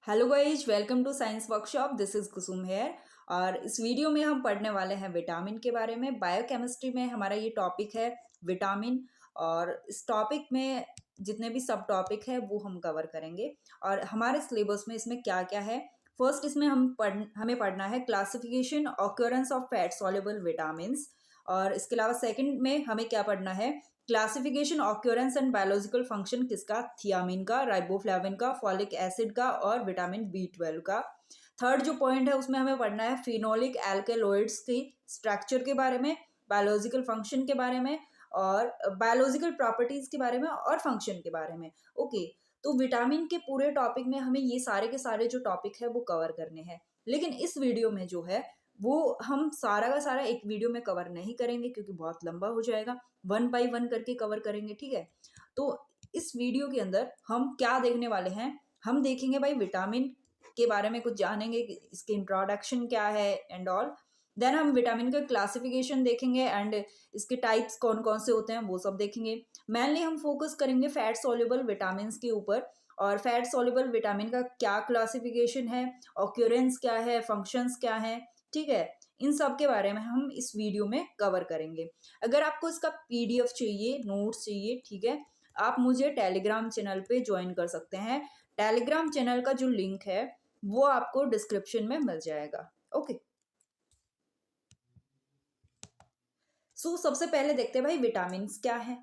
Hello guys, welcome to science workshop. This is Kusum here. और इस video में हम पढ़ने वाले हैं विटामिन के बारे में। बायोकेमिस्ट्री में हमारा ये टॉपिक है विटामिन। और इस टॉपिक में जितने भी सब टॉपिक है वो हम कवर करेंगे। और हमारे सिलेबस में इसमें क्या क्या है, फर्स्ट इसमें हमें पढ़ना है classification occurrence of fat soluble vitamins. और इसके अलावा सेकंड में हमें क्या पढ़ना है, classification occurrence and biological function किसका, थियामिन का, राइबोफ्लाविन का, फॉलिक एसिड का और विटामिन B12 का। थर्ड जो पॉइंट है उसमें हमें पढ़ना है फिनोलिक एल्केलॉइड्स की स्ट्रक्चर के बारे में, बायोलॉजिकल फंक्शन के बारे में और बायोलॉजिकल प्रॉपर्टीज के बारे में और फंक्शन के बारे में। ओके, तो विटामिन के पूरे टॉपिक में हमें ये सारे के सारे जो टॉपिक है वो कवर करने हैं। लेकिन इस वीडियो में जो है वो हम सारा का सारा एक वीडियो में कवर नहीं करेंगे क्योंकि बहुत लंबा हो जाएगा। वन बाय वन करके कवर करेंगे, ठीक है। तो इस वीडियो के अंदर हम क्या देखने वाले हैं, हम देखेंगे भाई विटामिन के बारे में कुछ जानेंगे कि इसके इंट्रोडक्शन क्या है एंड ऑल। देन हम विटामिन का क्लासिफिकेशन देखेंगे एंड इसके टाइप्स कौन कौन से होते हैं वो सब देखेंगे। मेनली हम फोकस करेंगे फैट सॉल्युबल विटामिन के ऊपर। और फैट सॉल्युबल विटामिन का क्या क्लासिफिकेशन है, ऑक्यूरेंस क्या है, फंक्शंस क्या है, ठीक है। इन सब के बारे में हम इस वीडियो में कवर करेंगे। अगर आपको इसका PDF चाहिए, नोट्स चाहिए, ठीक है, आप मुझे टेलीग्राम चैनल पे ज्वाइन कर सकते हैं। टेलीग्राम चैनल का जो लिंक है वो आपको डिस्क्रिप्शन में मिल जाएगा। ओके, सो सबसे पहले देखते हैं भाई विटामिन क्या है।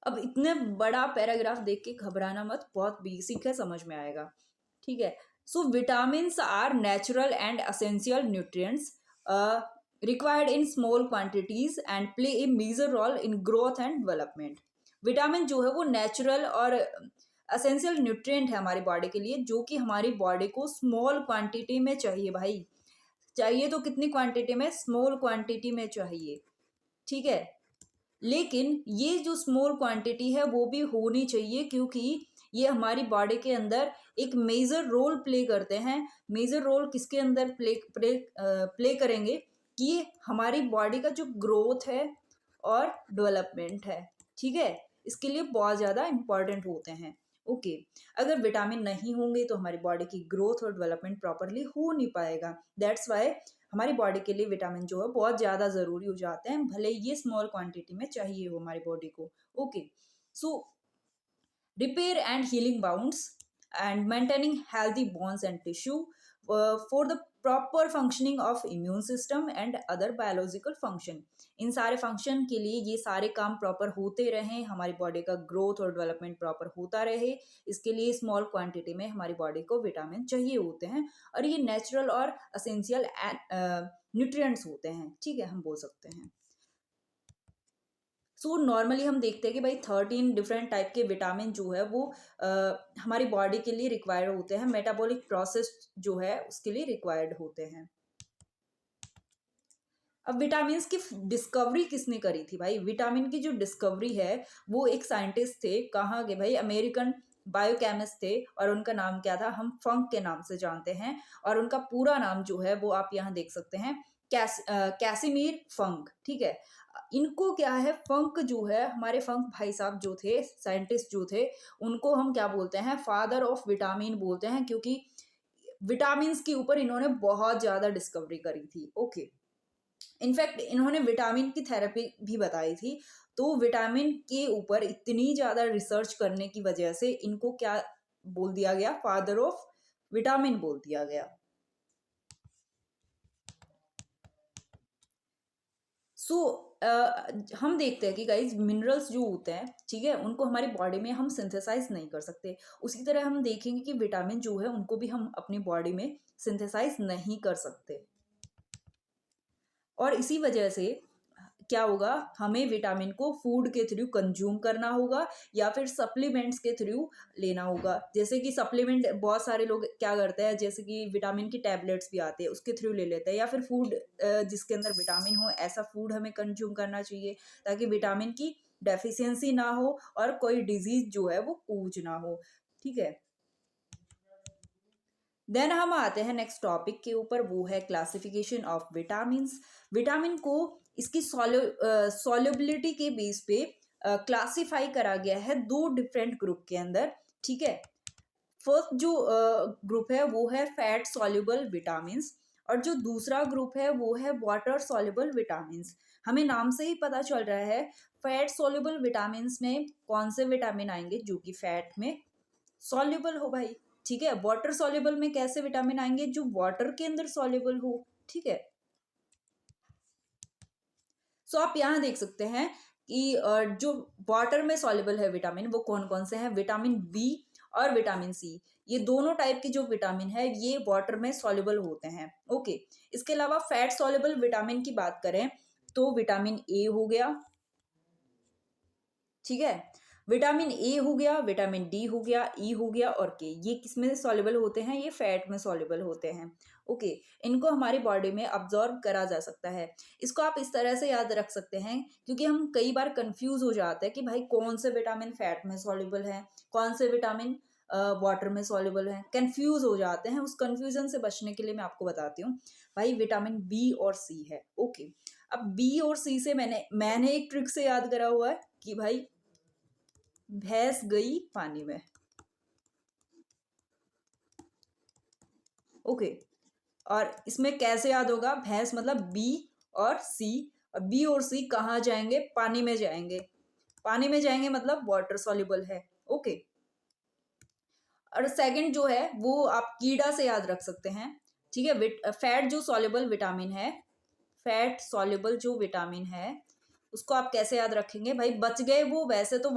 अब इतने बड़ा पैराग्राफ देख के घबराना मत, बहुत बेसिक है, समझ में आएगा, ठीक है। So vitamins are natural and essential nutrients required in small quantities and play a major role in growth and development। Vitamin जो है वो नेचुरल और एसेंशियल न्यूट्रिएंट है हमारी बॉडी के लिए, जो कि हमारी बॉडी को स्मॉल क्वांटिटी में चाहिए भाई। चाहिए तो कितनी क्वांटिटी में, स्मॉल क्वांटिटी में चाहिए, ठीक है। लेकिन ये जो स्मॉल क्वांटिटी है वो भी होनी चाहिए क्योंकि ये हमारी बॉडी के अंदर एक मेजर रोल प्ले करते हैं। मेजर रोल किसके अंदर प्ले करेंगे कि हमारी बॉडी का जो ग्रोथ है और डेवलपमेंट है, ठीक है, इसके लिए बहुत ज़्यादा इंपॉर्टेंट होते हैं। ओके, अगर विटामिन नहीं होंगे तो हमारी बॉडी की ग्रोथ और डेवलपमेंट प्रॉपरली हो नहीं पाएगा। दैट्स वाई हमारी बॉडी के लिए विटामिन जो है बहुत ज़्यादा ज़रूरी हो जाते हैं, भले ये स्मॉल क्वांटिटी में चाहिए हो हमारी बॉडी को। Okay, so repair and healing wounds and maintaining healthy bones and tissue for the proper functioning of immune system and other biological function। इन सारे फंक्शन के लिए ये सारे काम प्रॉपर होते रहें, हमारी बॉडी का ग्रोथ और डेवलपमेंट प्रॉपर होता रहे, इसके लिए स्मॉल क्वांटिटी में हमारी बॉडी को विटामिन चाहिए होते हैं। और ये नेचुरल और असेंशियल न्यूट्रिएंट्स होते हैं, ठीक है, हम बोल सकते हैं। सो नॉर्मली हम देखते हैं कि भाई 13 डिफरेंट टाइप के विटामिन जो है वो हमारी बॉडी के लिए रिक्वायर्ड होते हैं, मेटाबॉलिक प्रोसेस जो है उसके लिए रिक्वायर्ड होते हैं। अब विटामिन की डिस्कवरी किसने करी थी भाई? विटामिन की जो डिस्कवरी है वो एक साइंटिस्ट थे, कहाँ के भाई, अमेरिकन बायोकेमिस्ट थे। और उनका नाम क्या था, हम फंक के नाम से जानते हैं। और उनका पूरा नाम जो है वो आप यहाँ देख सकते हैं, कैसिमीर फंक, ठीक है। इनको क्या है, फंक जो है, हमारे फंक भाई साहब जो थे, साइंटिस्ट जो थे, उनको हम क्या बोलते हैं, फादर ऑफ विटामिन बोलते हैं, क्योंकि विटामिन के ऊपर इन्होंने बहुत ज्यादा डिस्कवरी करी थी। ओके, इनफैक्ट इन्होंने विटामिन की थेरेपी भी बताई थी। तो विटामिन के ऊपर इतनी ज्यादा रिसर्च करने की वजह से इनको क्या बोल दिया गया, फादर ऑफ विटामिन बोल दिया गया। सो हम देखते हैं कि गाइज मिनरल्स जो होते हैं, ठीक है, उनको हमारी बॉडी में हम सिंथेसाइज नहीं कर सकते। उसी तरह हम देखेंगे कि विटामिन जो है उनको भी हम अपनी बॉडी में सिंथेसाइज नहीं कर सकते। और इसी वजह से क्या होगा, हमें विटामिन को फूड के थ्रू कंज्यूम करना होगा या फिर सप्लीमेंट्स के थ्रू लेना होगा। जैसे कि सप्लीमेंट बहुत सारे लोग क्या करते हैं, जैसे कि विटामिन की टैबलेट्स भी आते हैं, उसके थ्रू ले लेते हैं, या फिर फूड जिसके अंदर विटामिन हो ऐसा फूड हमें कंज्यूम करना चाहिए ताकि विटामिन की डेफिशिएंसी ना हो और कोई डिजीज जो है वो कूच ना हो, ठीक है। देन हम आते हैं नेक्स्ट टॉपिक के ऊपर, वो है क्लासिफिकेशन ऑफ विटामिन। विटामिन को इसकी सॉल्युबिलिटी के बेस पे क्लासिफाई करा गया है दो डिफरेंट ग्रुप के अंदर, ठीक है। फर्स्ट जो ग्रुप है वो है फैट सॉल्युबल विटामिन्स, और जो दूसरा ग्रुप है वो है वाटर सॉल्युबल विटामिन्स। हमें नाम से ही पता चल रहा है फैट सॉल्युबल विटामिन्स में कौन से विटामिन आएंगे जो कि फैट में सॉल्युबल हो भाई। ठीक है, वाटर सॉल्युबल में कैसे विटामिन आएंगे, जो वाटर के अंदर सॉल्युबल हो। ठीक है, सो आप यहाँ देख सकते हैं कि जो वाटर में सॉल्युबल है विटामिन वो कौन कौन से हैं। विटामिन बी और विटामिन सी, ये दोनों टाइप के जो विटामिन है ये वाटर में सॉल्युबल होते हैं। ओके, इसके अलावा फैट सॉल्युबल विटामिन की बात करें तो विटामिन ए हो गया, ठीक है, विटामिन ए हो गया, विटामिन डी हो गया, ई हो गया और के, ये किस में सॉल्युबल होते हैं, ये फैट में सॉल्युबल होते हैं। ओके, इनको हमारी बॉडी में अब्जॉर्ब करा जा सकता है। इसको आप इस तरह से याद रख सकते हैं, क्योंकि हम कई बार कंफ्यूज हो जाते हैं कि भाई कौन से विटामिन फैट में सॉल्युबल है, कौन से विटामिन वाटर में सॉल्युबल है, कंफ्यूज हो जाते हैं। उस कंफ्यूजन से बचने के लिए मैं आपको बताती हूँ भाई, विटामिन बी और सी है। ओके, अब बी और सी से मैंने एक ट्रिक से याद करा हुआ है कि भाई भैंस गई पानी में। ओके, और इसमें कैसे याद होगा, भैंस मतलब बी और सी, और बी और सी कहाँ जाएंगे, पानी में जाएंगे। पानी में जाएंगे मतलब वाटर सॉल्युबल है। ओके, और सेकंड जो है वो आप कीड़ा से याद रख सकते हैं। ठीक है, फैट जो सॉल्युबल विटामिन है, फैट सॉल्युबल जो विटामिन है उसको आप कैसे याद रखेंगे भाई, बच गए वो, वैसे तो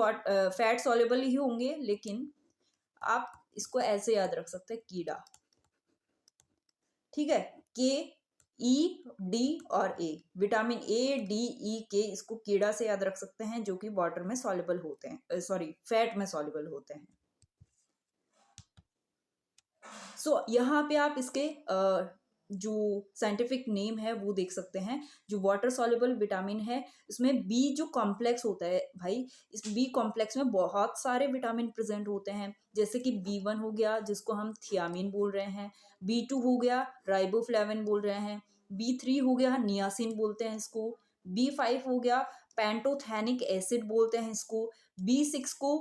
फैट सॉल्युबल ही होंगे, लेकिन आप इसको ऐसे याद रख सकते हैं, कीड़ा। ठीक है, के, ई, डी और ए, विटामिन ए, डी, ई, के, इसको कीड़ा से याद रख सकते हैं जो कि वाटर में सॉल्युबल होते हैं, सॉरी फैट में सॉल्युबल होते हैं। सो यहाँ पे आप इसके जो साइंटिफिक नेम है वो देख सकते हैं। जो वाटर सॉल्युबल विटामिन है इसमें बी जो कॉम्प्लेक्स होता है भाई, इस बी कॉम्प्लेक्स में बहुत सारे विटामिन प्रेजेंट होते हैं, जैसे कि B1 हो गया जिसको हम थियामिन बोल रहे हैं, B2 हो गया राइबोफ्लेविन बोल रहे हैं, B3 हो गया नियासिन बोलते हैं इसको, B5 हो गया पैंटोथेनिक एसिड बोलते हैं इसको, B6 को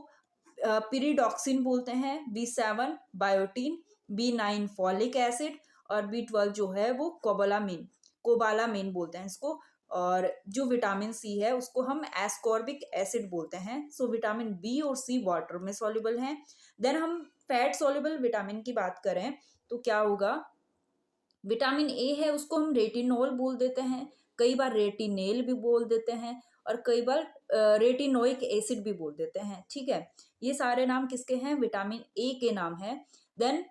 पिरिडॉक्सिन बोलते हैं, B7 biotin, B9 folic acid, और B12 जो है वो कोबालामिन बोलते हैं इसको, और जो विटामिन सी है उसको हम एस्कॉर्बिक एसिड बोलते हैं। सो विटामिन बी और सी वाटर में सॉल्युबल हैं। देन हम फैट सॉल्युबल विटामिन की बात करें तो क्या होगा, विटामिन ए है उसको हम रेटिनॉल बोल देते हैं, कई बार रेटिनेल भी बोल देते हैं, और कई बार रेटिनोइक एसिड भी बोल देते हैं। ठीक है, ये सारे नाम किसके हैं, विटामिन ए के नाम है। देन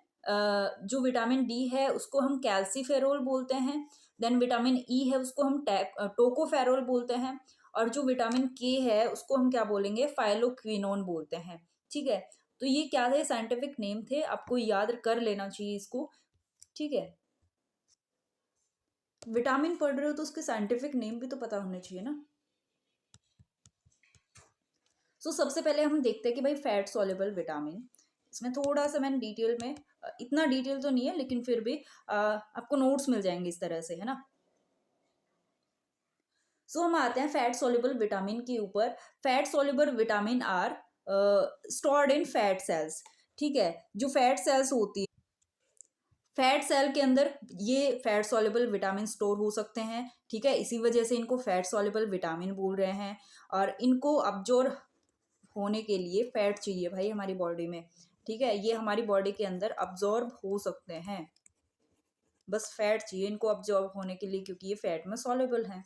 जो विटामिन डी है उसको हम कैल्सीफेरोल बोलते हैं। देन विटामिन ई है उसको हम टोकोफेरोल बोलते हैं, और जो विटामिन के है उसको हम क्या बोलेंगे, फाइलोक्विनोन बोलते हैं। ठीक है, तो ये क्या थे, साइंटिफिक नेम थे, आपको याद कर लेना चाहिए इसको। ठीक है, विटामिन पढ़ रहे हो तो उसके साइंटिफिक नेम भी तो पता होने चाहिए ना। सो सबसे पहले हम देखते हैं कि भाई फैट सॉल्युबल विटामिन, इसमें थोड़ा सा मैंने डिटेल में, इतना डिटेल तो नहीं है लेकिन फिर भी आपको नोट्स मिल जाएंगे इस तरह से, है ना। सो हम आते हैं फैट सॉल्युबल विटामिन के ऊपर। Fat soluble vitamin are stored in fat cells. ठीक है, जो फैट सेल्स होती है, फैट सेल के अंदर ये फैट सॉल्युबल विटामिन स्टोर हो सकते हैं। ठीक है, इसी वजह से इनको फैट सॉल्युबल विटामिन बोल रहे हैं, और इनको अब्जॉर्ब होने के लिए फैट चाहिए भाई हमारी बॉडी में। ठीक है, ये हमारी बॉडी के अंदर अब्जॉर्ब हो सकते हैं, बस फैट चाहिए इनको अब्जॉर्ब होने के लिए, क्योंकि ये फैट में सॉल्युबल हैं।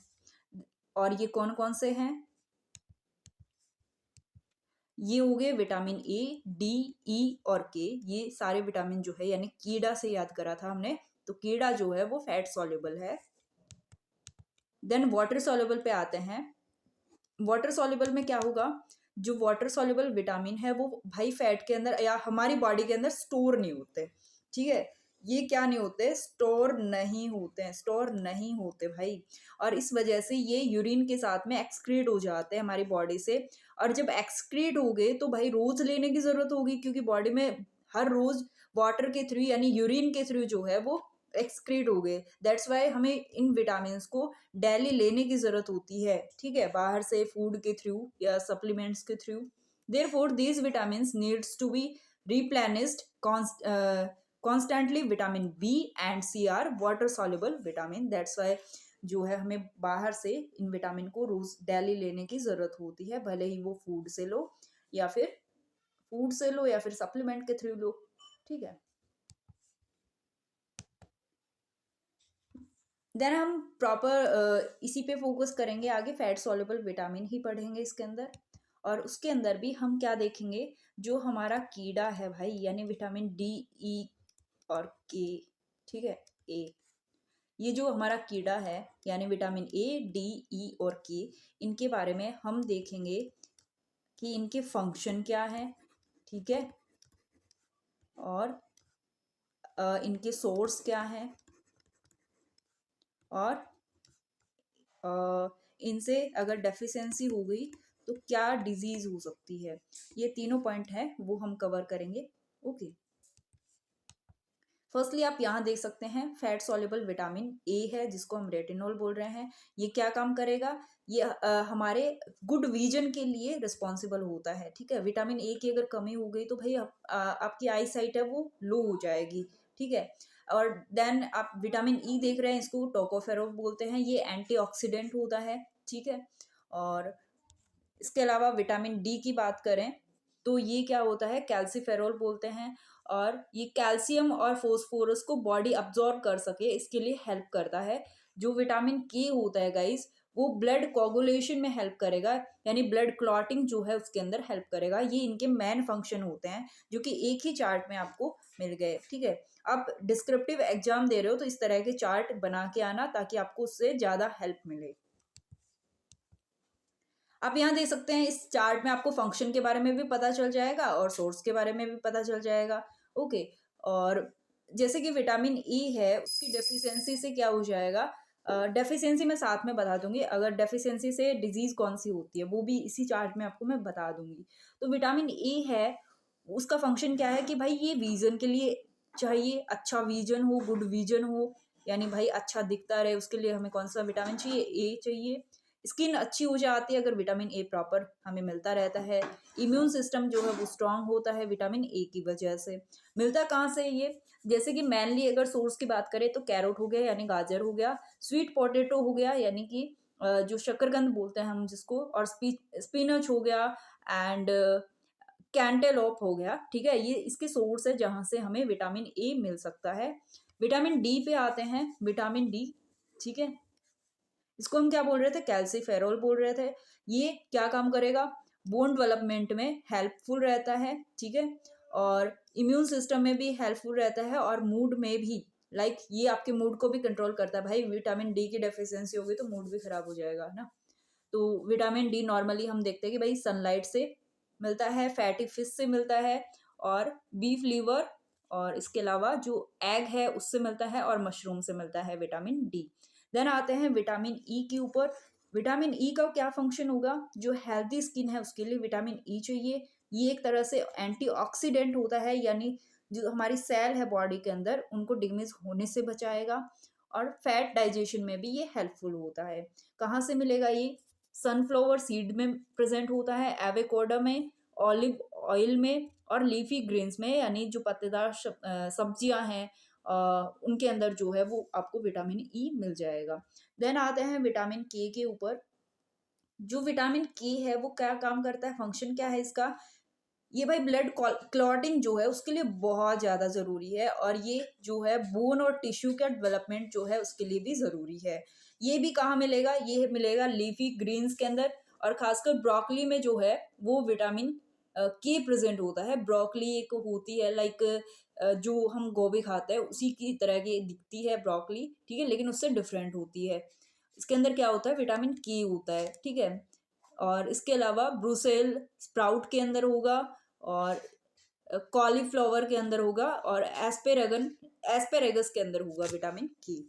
और ये कौन कौन से हैं, ये हो गए विटामिन ए, डी, ई और के, ये सारे विटामिन जो है, यानी कीड़ा से याद करा था हमने, तो कीड़ा जो है वो फैट सॉल्युबल है। देन वाटर सॉल्युबल पे आते हैं। वाटर सॉल्युबल में क्या होगा, जो वाटर सॉल्युबल विटामिन है वो भाई फैट के अंदर या हमारी बॉडी के अंदर स्टोर नहीं होते। ठीक है, ये क्या नहीं होते, स्टोर नहीं होते हैं, स्टोर नहीं होते भाई, और इस वजह से ये यूरिन के साथ में एक्सक्रीट हो जाते हैं हमारी बॉडी से। और जब एक्सक्रीट हो गए तो भाई रोज लेने की जरूरत होगी, क्योंकि बॉडी में हर रोज वाटर के थ्रू यानी यूरिन के थ्रू जो है वो एक्सक्रीट हो गए। दैट्स वाई हमें इन विटामिन को डेली लेने की जरूरत होती है। ठीक है, बाहर से फूड के थ्रू या सप्लीमेंट्स के through. Therefore these vitamin needs to be replenished constantly. Vitamin B and C are water soluble vitamin. That's why जो है हमें बाहर से इन विटामिन को रोज डेली लेने की जरूरत होती है, भले ही वो फूड से लो या फिर सप्लीमेंट के थ्रू लो। ठीक है, देन हम प्रॉपर इसी पे फोकस करेंगे। आगे फैट सॉल्युबल विटामिन ही पढ़ेंगे इसके अंदर, और उसके अंदर भी हम क्या देखेंगे, जो हमारा कीड़ा है भाई, यानी विटामिन डी, ई और के। ठीक है, ए, ये जो हमारा कीड़ा है यानी विटामिन ए, डी, ई और के, इनके बारे में हम देखेंगे कि इनके फंक्शन क्या है। ठीक है, और इनके सोर्स क्या है, और इनसे अगर डेफिशिएंसी हो गई तो क्या डिजीज हो सकती है। ये तीनों पॉइंट है वो हम कवर करेंगे। ओके, फर्स्टली आप यहाँ देख सकते हैं फैट सॉल्युबल विटामिन ए है, जिसको हम रेटिनॉल बोल रहे हैं। ये क्या काम करेगा, ये हमारे गुड विजन के लिए रिस्पॉन्सिबल होता है। ठीक है, विटामिन ए की अगर कमी हो गई तो भाई आपकी आई साइट है वो लो हो जाएगी। ठीक है, और देन आप विटामिन ई देख रहे हैं, इसको टोकोफेरोल बोलते हैं, ये एंटीऑक्सीडेंट होता है। ठीक है, और इसके अलावा विटामिन डी की बात करें तो ये क्या होता है, कैल्सीफेरोल बोलते हैं, और ये कैल्शियम और फोस्फोरस को बॉडी अब्जॉर्ब कर सके इसके लिए हेल्प करता है। जो विटामिन के होता है गाइस, वो ब्लड कोगुलेशन में हेल्प करेगा, यानी ब्लड क्लॉटिंग जो है उसके अंदर हेल्प करेगा। ये इनके मेन फंक्शन होते हैं, जो कि एक ही चार्ट में आपको मिल गए। ठीक है, आप डिस्क्रिप्टिव एग्जाम दे रहे हो तो इस तरह के चार्ट बना के आना, ताकि आपको उससे ज़्यादा हेल्प मिले। आप यहाँ देख सकते हैं, इस चार्ट में आपको फंक्शन के बारे में भी पता चल जाएगा और सोर्स के बारे में भी पता चल जाएगा। ओके, और जैसे कि विटामिन ई है, उसकी डेफिशिएंसी से क्या हो जाएगा, डेफिशिएंसी मैं साथ में बता दूंगी, अगर डेफिशिएंसी से डिजीज कौन सी होती है वो भी इसी चार्ट में आपको मैं बता दूंगी। तो विटामिन ई है, उसका फंक्शन क्या है कि भाई ये विजन के लिए चाहिए, अच्छा विजन हो, गुड विजन हो, यानी भाई अच्छा दिखता रहे, उसके लिए हमें कौन सा विटामिन चाहिए, ए चाहिए। स्किन अच्छी हो जाती है अगर विटामिन ए प्रॉपर हमें मिलता रहता है। इम्यून सिस्टम जो है वो स्ट्रांग होता है विटामिन ए की वजह से। मिलता कहाँ से ये, जैसे कि मेनली अगर सोर्स की बात करें तो कैरोट हो गया यानी गाजर हो गया, स्वीट पोटैटो हो गया यानी कि जो शकरकंद बोलते हैं हम जिसको, और स्पिनच हो गया, एंड कैंटेलोप हो गया। ठीक है, ये इसके सोर्स है जहाँ से हमें विटामिन ए मिल सकता है। विटामिन डी पे आते हैं, विटामिन डी, ठीक है, इसको हम क्या बोल रहे थे, कैल्सीफेरोल बोल रहे थे। ये क्या काम करेगा, बोन डेवलपमेंट में हेल्पफुल रहता है। ठीक है, और इम्यून सिस्टम में भी हेल्पफुल रहता है, और मूड में भी, लाइक ये आपके मूड को भी कंट्रोल करता है। भाई विटामिन डी की डेफिशिएंसी होगी तो मूड भी खराब हो जाएगा ना। तो विटामिन डी नॉर्मली हम देखते हैं कि भाई सनलाइट से मिलता है, फैटी फिश से मिलता है, और बीफ लीवर, और इसके अलावा जो एग है उससे मिलता है, और मशरूम से मिलता है विटामिन डी। देन आते हैं विटामिन ई के ऊपर। विटामिन ई का क्या फंक्शन होगा, जो हेल्दी स्किन है उसके लिए विटामिन ई चाहिए। ये एक तरह से एंटीऑक्सीडेंट होता है, यानी जो हमारी सेल है बॉडी के अंदर उनको डैमेज होने से बचाएगा, और फैट डाइजेशन में भी ये हेल्पफुल होता है। कहाँ से मिलेगा ये, सनफ्लावर सीड में प्रेजेंट होता है, एवोकाडो में, ऑलिव ऑयल में, और लीफी ग्रीन्स में, यानी जो पत्तेदार सब्जियां हैं उनके अंदर जो है वो आपको विटामिन ई मिल जाएगा। देन आते हैं विटामिन के ऊपर। जो विटामिन के है वो क्या काम करता है, फंक्शन क्या है इसका, ये भाई ब्लड क्लॉटिंग जो है उसके लिए बहुत ज़्यादा ज़रूरी है, और ये जो है बोन और टिश्यू का डेवलपमेंट जो है उसके लिए भी ज़रूरी है। ये भी कहाँ मिलेगा, ये मिलेगा लीफी ग्रीन्स के अंदर, और खासकर ब्रोकली में जो है वो विटामिन के प्रेजेंट होता है। ब्रोकली एक होती है लाइक जो हम गोभी खाते हैं उसी की तरह की दिखती है ब्रोकली, ठीक है, लेकिन उससे डिफरेंट होती है। इसके अंदर क्या होता है, विटामिन के होता है। ठीक है, और इसके अलावा ब्रुसेल स्प्राउट के अंदर होगा, और कॉलीफ्लावर के अंदर होगा, और एस्पेरेगस के अंदर होगा विटामिन के।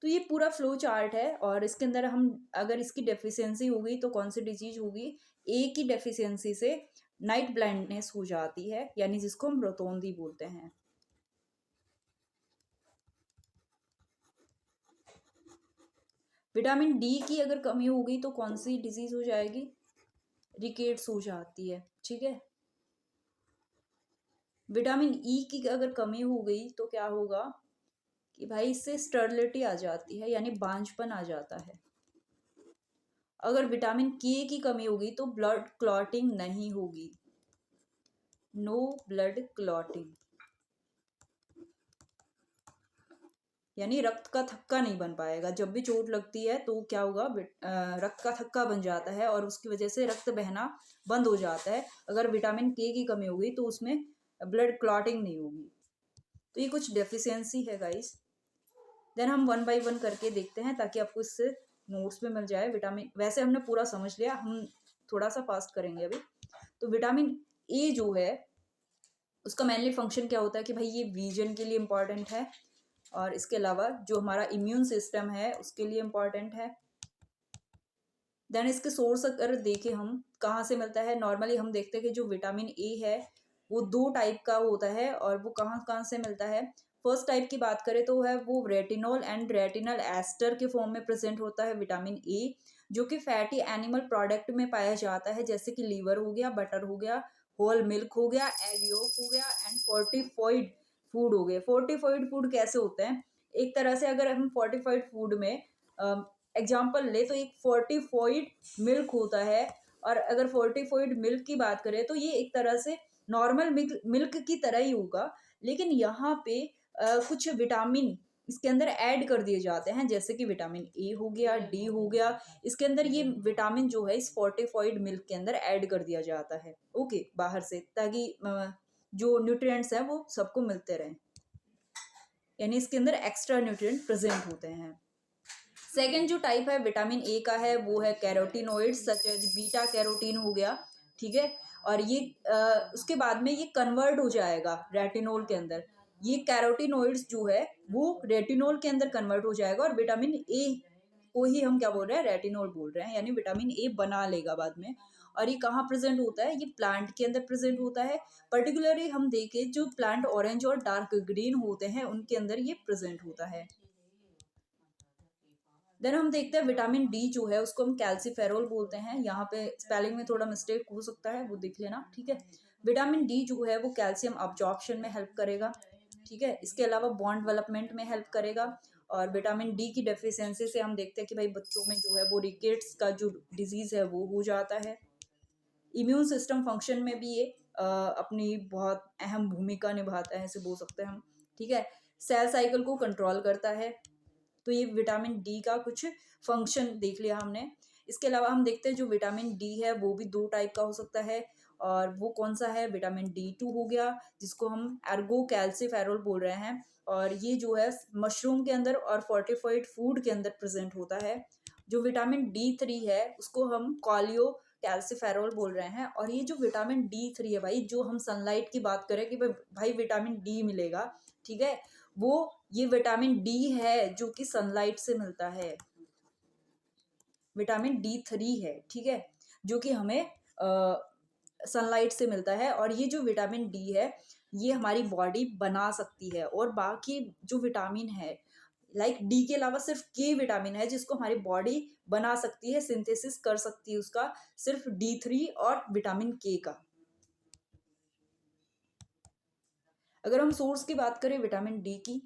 तो ये पूरा फ्लो चार्ट है, और इसके अंदर हम अगर इसकी डेफिशिएंसी होगी तो कौन सी डिजीज होगी, ए की डेफिशिएंसी से नाइट ब्लाइंडनेस हो जाती है, यानी जिसको हम रोतोंदी बोलते हैं। विटामिन डी की अगर कमी होगी तो कौन सी डिजीज हो जाएगी, रिकेट्स हो जाती है। ठीक है, विटामिन ई की अगर कमी हो गई तो क्या होगा कि भाई इससे स्टर्लिटी आ जाती है, यानी बांझपन आ जाता है। अगर विटामिन के की कमी होगी तो ब्लड क्लॉटिंग नहीं होगी, नो ब्लड क्लॉटिंग, यानी रक्त का थक्का नहीं बन पाएगा। जब भी चोट लगती है तो क्या होगा, रक्त का थक्का बन जाता है और उसकी वजह से रक्त बहना बंद हो जाता है। अगर विटामिन के की कमी होगी तो उसमें ब्लड क्लॉटिंग नहीं होगी। तो ये कुछ डेफिशिएंसी है गाइस। देन हम वन बाय वन करके देखते हैं ताकि आपको इससे नोट्स में मिल जाए। विटामिन वैसे हमने पूरा समझ लिया, हम थोड़ा सा फास्ट करेंगे अभी। तो विटामिन ए जो है उसका मेनली फंक्शन क्या होता है कि भाई ये विजन के लिए इम्पॉर्टेंट है, और इसके अलावा जो हमारा इम्यून सिस्टम है उसके लिए इम्पॉर्टेंट है। देन इसके सोर्स अगर देखें हम कहाँ से मिलता है, नॉर्मली हम देखते हैं कि जो विटामिन ए है वो दो टाइप का होता है, और वो कहाँ कहाँ से मिलता है। फर्स्ट टाइप की बात करें तो है वो रेटिनॉल एंड रेटिनल एस्टर के फॉर्म में प्रेजेंट होता है विटामिन ए, जो कि फैटी एनिमल प्रोडक्ट में पाया जाता है, जैसे कि लीवर हो गया, बटर हो गया, होल मिल्क हो गया, एग योक हो गया, एंड फोर्टिफाइड फूड हो गए। फोर्टिफाइड फूड कैसे होते हैं, एक तरह से अगर हम फोर्टिफाइड फूड में एग्जाम्पल ले तो एक फोर्टिफाइड मिल्क होता है, और अगर फोर्टिफाइड मिल्क की बात करें तो ये एक तरह से नॉर्मल मिल्क की तरह ही होगा, लेकिन यहाँ पे कुछ विटामिन इसके अंदर ऐड कर दिए जाते हैं, जैसे कि विटामिन ए हो गया, डी हो गया। इसके अंदर ये विटामिन जो है इस फोर्टिफाइड मिल्क के अंदर ऐड कर दिया जाता है, ओके, बाहर से, ताकि जो न्यूट्रिएंट्स हैं वो सबको मिलते रहें, यानी इसके अंदर एक्स्ट्रा न्यूट्रिएंट प्रेजेंट होते हैं। सेकेंड जो टाइप है विटामिन ए का है वो है carotenoids, such as beta carotene हो गया, ठीक है। और ये उसके बाद में ये कन्वर्ट हो जाएगा रेटिनोल के अंदर। ये कैरोटीनोइड्स जो है वो रेटिनोल के अंदर कन्वर्ट हो जाएगा, और विटामिन ए को ही हम क्या बोल रहे हैं, रेटिनोल बोल रहे हैं, यानी विटामिन ए बना लेगा बाद में। और ये कहाँ प्रेजेंट होता है, ये प्लांट के अंदर प्रेजेंट होता है। पर्टिकुलरली हम देखें जो प्लांट ऑरेंज और डार्क ग्रीन होते हैं उनके अंदर ये प्रेजेंट होता है। देन हम देखते हैं विटामिन डी जो है उसको हम कैल्सीफेरोल बोलते हैं, यहाँ पे स्पेलिंग में थोड़ा मिस्टेक हो सकता है, वो देख लेना, ठीक है। विटामिन डी जो है वो कैल्शियम अब्जॉर्प्शन में हेल्प करेगा, ठीक है। इसके अलावा बॉन्ड डेवलपमेंट में हेल्प करेगा। और विटामिन डी की डेफिशिएंसी से हम देखते हैं कि भाई बच्चों में जो है वो रिकेट्स का जो डिजीज है वो हो जाता है। इम्यून सिस्टम फंक्शन में भी ये अपनी बहुत अहम भूमिका निभाता है, ऐसे बोल सकते हैं हम, ठीक है। सेल साइकिल को कंट्रोल करता है। तो ये विटामिन डी का कुछ फंक्शन देख लिया हमने। इसके अलावा हम देखते हैं जो विटामिन डी है वो भी दो टाइप का हो सकता है, और वो कौन सा है, विटामिन D2 हो गया, जिसको हम एर्गो कैल्सीफेरोल बोल रहे हैं, और ये जो है मशरूम के अंदर और फोर्टिफाइड फूड के अंदर प्रेजेंट होता है। जो विटामिन D3 है उसको हम कॉलियो कैल्सीफेरोल बोल रहे हैं, और ये जो विटामिन D3 है भाई, जो हम सनलाइट की बात करें कि भाई विटामिन डी मिलेगा, ठीक है, वो ये विटामिन डी है जो कि सनलाइट से मिलता है, विटामिन D3 है, ठीक है, जो कि हमें सनलाइट से मिलता है। और ये जो विटामिन डी है ये हमारी बॉडी बना सकती है, और बाकी जो विटामिन है लाइक डी के अलावा सिर्फ के विटामिन है जिसको हमारी बॉडी बना सकती है, सिंथेसिस कर सकती है उसका, सिर्फ D3 और विटामिन के का। अगर हम सोर्स की बात करें विटामिन डी की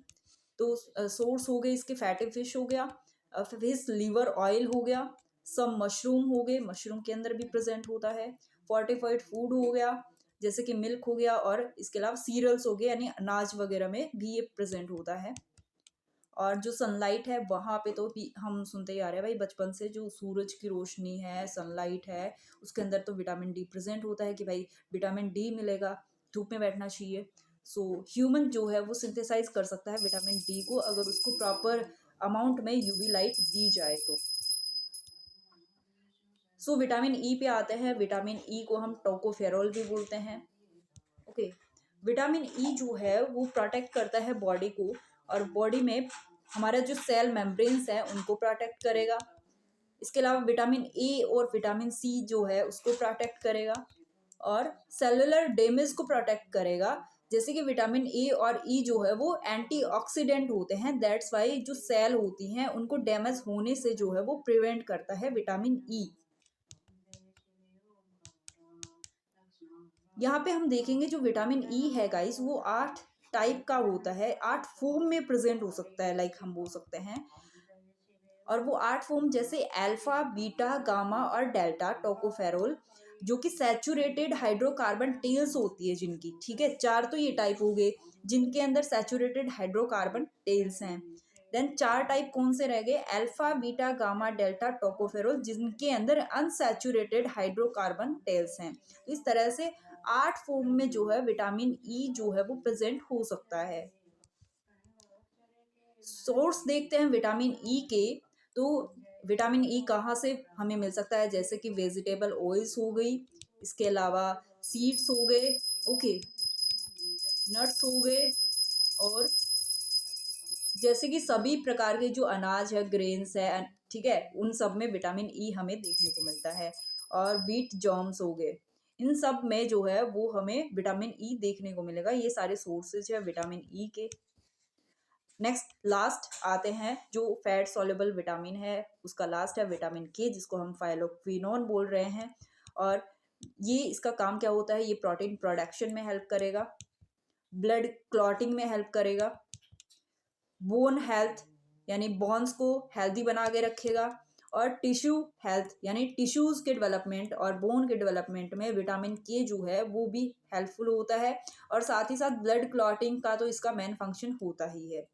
तो सोर्स हो गए इसके फैटी फिश हो गया, फिश लीवर ऑयल हो गया, सब मशरूम हो गए, मशरूम के अंदर भी प्रेजेंट होता है। फोर्टिफाइड फूड हो गया जैसे कि मिल्क हो गया, और इसके अलावा सीरियल्स हो गए यानी अनाज वगैरह में भी ये प्रेजेंट होता है। और जो सनलाइट है वहाँ पे तो भी हम सुनते ही आ रहे हैं भाई बचपन से, जो सूरज की रोशनी है, सनलाइट है, उसके अंदर तो विटामिन डी प्रेजेंट होता है कि भाई विटामिन डी मिलेगा, धूप में बैठना चाहिए। सो ह्यूमन जो है वो सिंथेसाइज कर सकता है विटामिन डी को अगर उसको प्रॉपर अमाउंट में यूवी लाइट दी जाए तो। सो विटामिन ई पे आते हैं। विटामिन ई को हम टोकोफेरोल भी बोलते हैं, ओके। विटामिन ई जो है वो प्रोटेक्ट करता है बॉडी को, और बॉडी में हमारा जो सेल मेम्ब्रेन्स है उनको प्रोटेक्ट करेगा। इसके अलावा विटामिन ए और विटामिन सी जो है उसको प्रोटेक्ट करेगा, और सेलुलर डैमेज को प्रोटेक्ट करेगा। जैसे कि विटामिन ए और ई जो है वो एंटीऑक्सीडेंट होते हैं, दैट्स वाई जो सेल होती हैं उनको डैमेज होने से जो है वो प्रिवेंट करता है विटामिन ई। यहाँ पे हम देखेंगे जो विटामिन ई है गाइस वो 8 टाइप का होता है, 8 फॉर्म में प्रेजेंट हो सकता है, लाइक हम बोल सकते हैं। और वो 8 फॉर्म जैसे अल्फा, बीटा, गामा और डेल्टा टोकोफेरोल, जो कि सैचुरेटेड हाइड्रोकार्बन टेल्स होती है जिनकी, ठीक है। 4 तो ये टाइप हो गए जिनके अंदर सैचुरेटेड हाइड्रोकार्बन टेल्स हैं। देन 4 टाइप कौन से रह गए? Alpha, beta, gamma, delta, tocopherol, जिनके अंदर अनसैचुरेटेड हाइड्रोकार्बन टेल्स हैं। तो इस तरह से 8 फॉर्म में जो है विटामिन ई जो है वो प्रेजेंट हो सकता है। सोर्स देखते हैं विटामिन ई के, तो विटामिन ई कहाँ से हमें मिल सकता है? जैसे कि वेजिटेबल ऑयल्स हो गई, इसके अलावा सीड्स हो गए, ओके, नट्स हो गए, और जैसे कि सभी प्रकार के जो अनाज है, ग्रेन्स है, ठीक है, उन सब में विटामिन ई हमें देखने को मिलता है। और व्हीट जॉम्स हो गए, इन सब में जो है वो हमें विटामिन ई देखने को मिलेगा। ये सारे सोर्सेज है विटामिन ई के। नेक्स्ट लास्ट आते हैं जो फैट सॉल्युबल विटामिन है, उसका लास्ट है विटामिन के, जिसको हम फाइलोक्विनोन बोल रहे हैं। और ये इसका काम क्या होता है? ये प्रोटीन प्रोडक्शन में हेल्प करेगा, ब्लड क्लॉटिंग में हेल्प करेगा, बोन हेल्थ यानी बोन्स को हेल्दी बना के रखेगा, और टिश्यू हेल्थ यानी टिश्यूज के डेवलपमेंट और बोन के डेवलपमेंट में विटामिन के जो है वो भी हेल्पफुल होता है। और साथ ही साथ ब्लड क्लॉटिंग का तो इसका मेन फंक्शन होता ही है।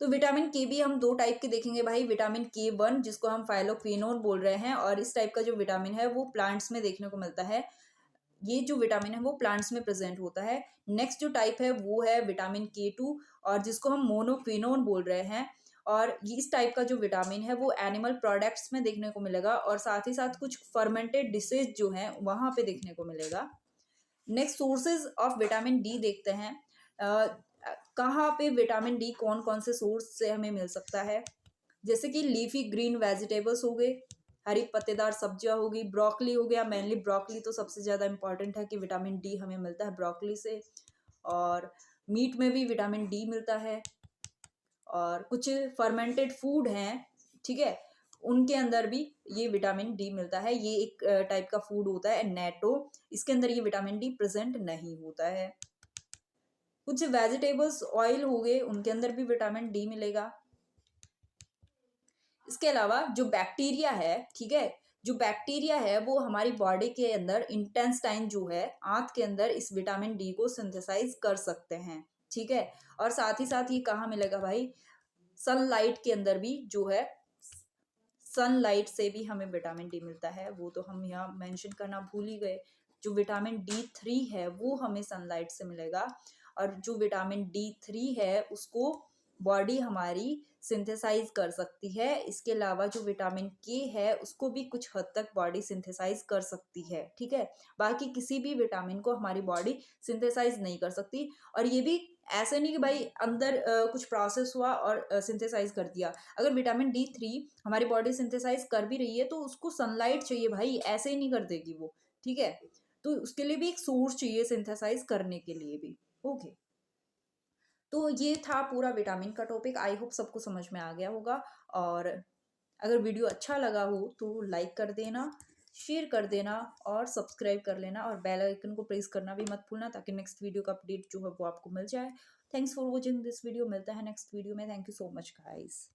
तो विटामिन के भी हम 2 टाइप के देखेंगे भाई, विटामिन के 1 जिसको हम फाइलोक्विनोन बोल रहे हैं, और इस टाइप का जो विटामिन है वो प्लांट्स में देखने को मिलता है। ये जो विटामिन है वो प्लांट्स में प्रेजेंट होता है। नेक्स्ट जो टाइप है वो है विटामिन के 2, और जिसको हम मोनोक्विनोन बोल रहे हैं। और ये इस टाइप का जो विटामिन है वो एनिमल प्रोडक्ट्स में देखने को मिलेगा, और साथ ही साथ कुछ फर्मेंटेड डिशेज जो हैं वहाँ पे देखने को मिलेगा। Next sources of vitamin D देखते हैं। कहाँ पे विटामिन डी कौन कौन से सोर्स से हमें मिल सकता है? जैसे कि लीफी ग्रीन वेजिटेबल्स हो गए, हरी पत्तेदार सब्जियां होगी, ब्रोकली हो गया, मेनली ब्रोकली तो सबसे ज़्यादा इंपॉर्टेंट है कि विटामिन डी हमें मिलता है ब्रोकली से। और मीट में भी विटामिन डी मिलता है, और कुछ फर्मेंटेड फूड हैं, ठीक है, उनके अंदर भी ये विटामिन डी मिलता है। ये एक टाइप का फूड होता है नेटो, इसके अंदर ये विटामिन डी प्रेजेंट नहीं होता है। कुछ वेजिटेबल्स ऑयल हो गए, उनके अंदर भी विटामिन डी मिलेगा। इसके अलावा जो बैक्टीरिया है, ठीक है, जो बैक्टीरिया है वो हमारी बॉडी के अंदर इंटेस्टाइन जो है, आंत के अंदर इस विटामिन डी को सिंथेसाइज कर सकते हैं, ठीक है। और साथ ही साथ ये कहाँ मिलेगा भाई? सनलाइट के अंदर भी जो है, सनलाइट से भी हमें विटामिन डी मिलता है, वो तो हम यहाँ मेंशन करना भूल ही गए। जो विटामिन डी 3 है वो हमें सनलाइट से मिलेगा, और जो विटामिन डी 3 है उसको बॉडी हमारी सिंथेसाइज कर सकती है। इसके अलावा जो विटामिन के है उसको भी कुछ हद तक बॉडी सिंथेसाइज कर सकती है, ठीक है। बाकी किसी भी विटामिन को हमारी बॉडी सिंथेसाइज नहीं कर सकती। और ये भी ऐसे नहीं कि भाई अंदर कुछ प्रोसेस हुआ और सिंथेसाइज कर दिया। अगर विटामिन डी 3 हमारी बॉडी सिंथेसाइज कर भी रही है तो उसको सनलाइट चाहिए भाई, ऐसे ही नहीं कर देगी वो, ठीक है। तो उसके लिए भी एक सोर्स चाहिए सिंथेसाइज करने के लिए भी, ओके। तो ये था पूरा विटामिन का टॉपिक, आई होप सबको समझ में आ गया होगा। और अगर वीडियो अच्छा लगा हो तो लाइक कर देना, शेयर कर देना और सब्सक्राइब कर लेना, और बेल आइकन को प्रेस करना भी मत भूलना, ताकि नेक्स्ट वीडियो का अपडेट जो है वो आपको मिल जाए। Thanks for watching this video, मिलता है नेक्स्ट वीडियो में। Thank you so much guys.